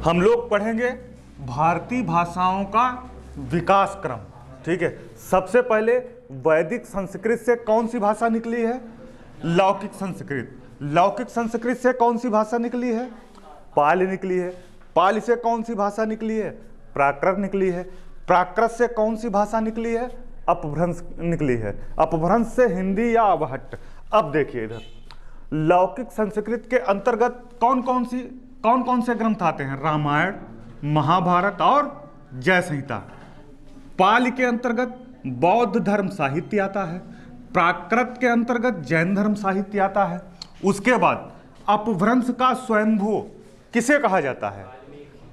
हम लोग पढ़ेंगे भारतीय भाषाओं का विकास क्रम। ठीक है, सबसे पहले वैदिक संस्कृत से कौन सी भाषा निकली है? लौकिक संस्कृत। लौकिक संस्कृत से कौन सी भाषा निकली है? पाली निकली है। पाली से कौन सी भाषा निकली है? प्राकृत निकली है। प्राकृत से कौन सी भाषा निकली है? अपभ्रंश निकली है। अपभ्रंश से हिंदी या अवहट्ट। अब देखिए इधर, लौकिक संस्कृत के अंतर्गत कौन कौन से ग्रंथ आते हैं? रामायण, महाभारत और जय संहिता। पाली के अंतर्गत बौद्ध धर्म साहित्य आता है। प्राकृत के अंतर्गत जैन धर्म साहित्य आता है। उसके बाद अपभ्रंश का स्वयंभू किसे कहा जाता है?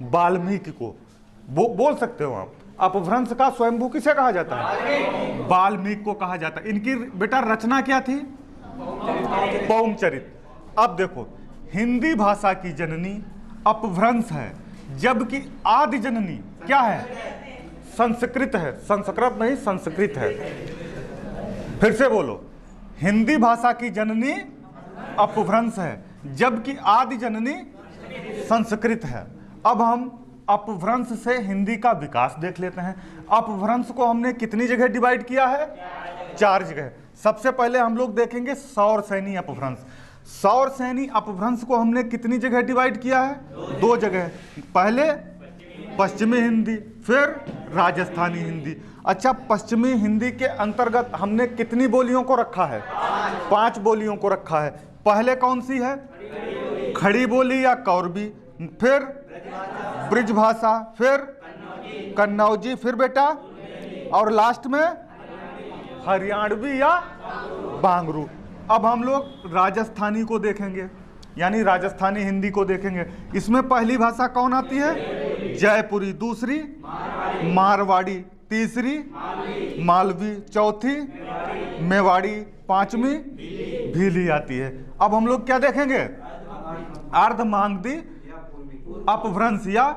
वाल्मीकि को। बोल सकते हो आप, अपभ्रंश का स्वयंभू किसे कहा जाता है? वाल्मीकि को कहा जाता है। इनकी बेटा रचना क्या थी? पौंचरित। अब देखो, हिंदी भाषा की जननी अपभ्रंश है, जबकि आदि जननी क्या है? संस्कृत है। संस्कृत नहीं, संस्कृत है। फिर से बोलो, हिंदी भाषा की जननी अपभ्रंश है, जबकि आदि जननी संस्कृत है। अब हम अपभ्रंश से हिंदी का विकास देख लेते हैं। अपभ्रंश को हमने कितनी जगह डिवाइड किया है? 4 जगह। सबसे पहले हम लोग देखेंगे सौरसैनी अपभ्रंश। सौरसैनी अपभ्रंश को हमने कितनी जगह डिवाइड किया है? 2 जगह। पहले पश्चिमी हिंदी, फिर राजस्थानी हिंदी। अच्छा, पश्चिमी हिंदी के अंतर्गत हमने कितनी बोलियों को रखा है? 5 बोलियों को रखा है। पहले कौन सी है? खड़ी बोली या कौरबी, फिर ब्रिजभाषा, फिर कन्नौजी, फिर बेटा और लास्ट में हरियाणवी या बांगरू। अब हम लोग राजस्थानी को देखेंगे, यानी राजस्थानी हिंदी को देखेंगे। इसमें पहली भाषा कौन आती है? जयपुरी। दूसरी मारवाड़ी, तीसरी मालवी, चौथी मेवाड़ी, 5वीं भीली आती है। अब हम लोग क्या देखेंगे? अर्धमागधी अपभ्रंश या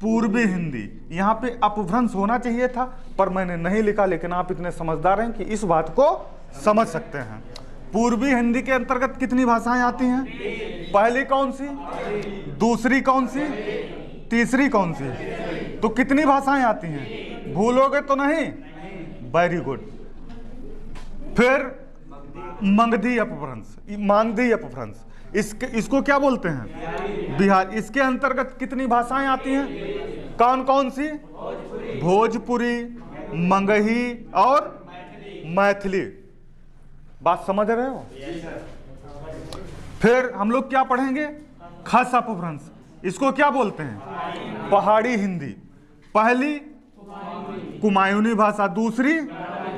पूर्वी हिंदी। यहाँ पे अपभ्रंश होना चाहिए था, पर मैंने नहीं लिखा, लेकिन आप इतने समझदार हैं कि इस बात को समझ सकते हैं। पूर्वी हिंदी के अंतर्गत कितनी भाषाएं आती हैं? पहली कौन सी, दूसरी कौन सी, तीसरी कौन सी? तो कितनी भाषाएं आती हैं? भूलोगे तो नहीं? Very good. फिर मगधी अपभ्रंश, मागधी अपभ्रंश, इसको क्या बोलते हैं? बिहार। इसके अंतर्गत कितनी भाषाएं आती हैं? कौन कौन सी? भोजपुरी, मगही और मैथिली। बात समझ रहे हो? फिर हम लोग क्या पढ़ेंगे? खस अपभ्रंश। इसको क्या बोलते हैं? पहाड़ी हिंदी। पहली कुमायूनी भाषा, दूसरी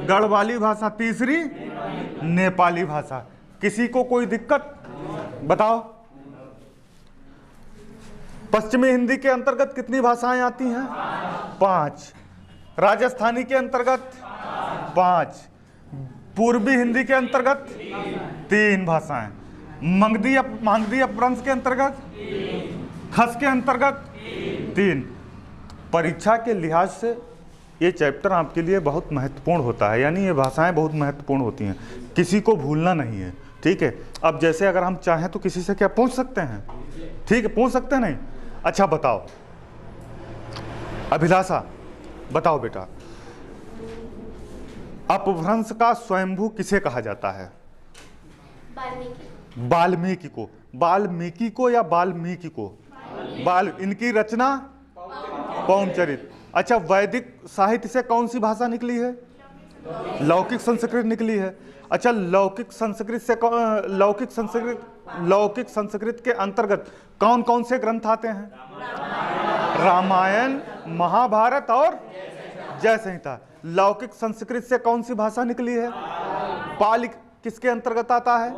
गढ़वाली भाषा, तीसरी नेपाली भाषा। किसी को कोई दिक्कत? बताओ। पश्चिमी हिंदी के अंतर्गत कितनी भाषाएं आती हैं? 5। राजस्थानी के अंतर्गत 5। पूर्वी हिंदी के अंतर्गत 3 भाषाएं। मागधी अपभ्रंश के अंतर्गत, खस के अंतर्गत 3। परीक्षा के लिहाज से ये चैप्टर आपके लिए बहुत महत्वपूर्ण होता है, यानी ये भाषाएं बहुत महत्वपूर्ण होती हैं, किसी को भूलना नहीं है। ठीक है, अब जैसे अगर हम चाहें तो किसी से क्या पूछ सकते हैं? ठीक है, पूछ सकते हैं नहीं? अच्छा बताओ अभिलाषा, बताओ बेटा, अपभ्रंश का स्वयंभू किसे कहा जाता है? वाल्मीकि को। वाल्मीकि को या वाल्मीकि को? इनकी रचना पौंचरित। अच्छा, वैदिक साहित्य से कौन सी भाषा निकली है? लौकिक संस्कृत निकली है। अच्छा, लौकिक संस्कृत के अंतर्गत कौन कौन से ग्रंथ आते हैं? रामायण, महाभारत और जय संहिता। लौकिक संस्कृत से कौन सी भाषा निकली है? पाली किसके अंतर्गत आता है?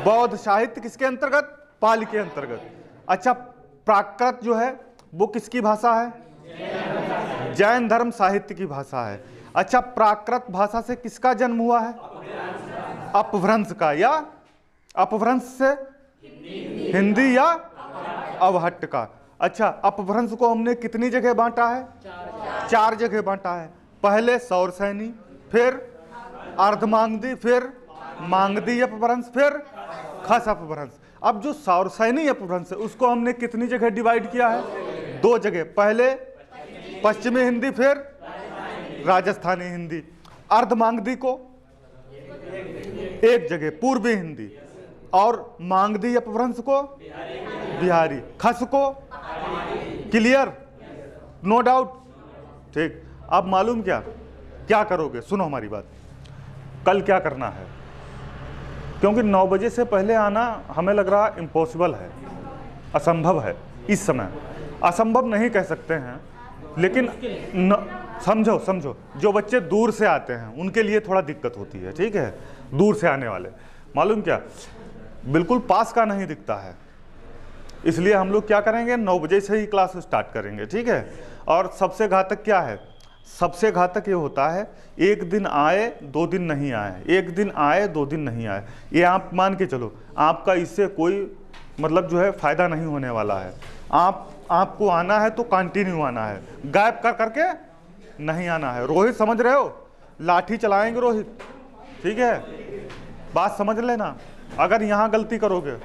बौद्ध साहित्य किसके अंतर्गत? पाली के अंतर्गत। अच्छा, प्राकृत जो है वो किसकी भाषा है? जैन धर्म साहित्य की भाषा है। अच्छा, प्राकृत भाषा से किसका जन्म हुआ है? अपभ्रंश का, या अपभ्रंश से हिंदी या अवहट्ट का। अच्छा, अपभ्रंश को हमने कितनी जगह बांटा है? 4 जगह बांटा है। पहले सौरसैनी, फिर अर्धमागधी, फिर मागधी अपभ्रंश, फिर खस अपभ्रंश। अब जो सौरसैनी अपभ्रंश है उसको हमने कितनी जगह डिवाइड किया है? 2 जगह, पहले पश्चिमी हिंदी, फिर राजस्थानी हिंदी। अर्धमागधी को 1 जगह, पूर्वी हिंदी। और मागधी अपभ्रंश को बिहारी, खस को क्लियर, नो डाउट। ठीक, अब मालूम क्या करोगे, सुनो हमारी बात। कल क्या करना है, क्योंकि 9 बजे से पहले आना हमें लग रहा इम्पॉसिबल है, असंभव है। इस समय असंभव नहीं कह सकते हैं, लेकिन समझो, जो बच्चे दूर से आते हैं उनके लिए थोड़ा दिक्कत होती है, ठीक है। दूर से आने वाले, मालूम क्या, बिल्कुल पास का नहीं दिखता है, इसलिए हम लोग क्या करेंगे, 9 बजे से ही क्लास स्टार्ट करेंगे, ठीक है। और सबसे घातक क्या है, सबसे घातक ये होता है 1 दिन आए 2 दिन नहीं आए, 1 दिन आए 2 दिन नहीं आए। ये आप मान के चलो, आपका इससे कोई मतलब जो है फायदा नहीं होने वाला है। आपको आना है तो कंटिन्यू आना है, गायब कर करके नहीं आना है। रोहित समझ रहे हो, लाठी चलाएंगे रोहित, ठीक है, बात समझ लेना। अगर यहाँ गलती करोगे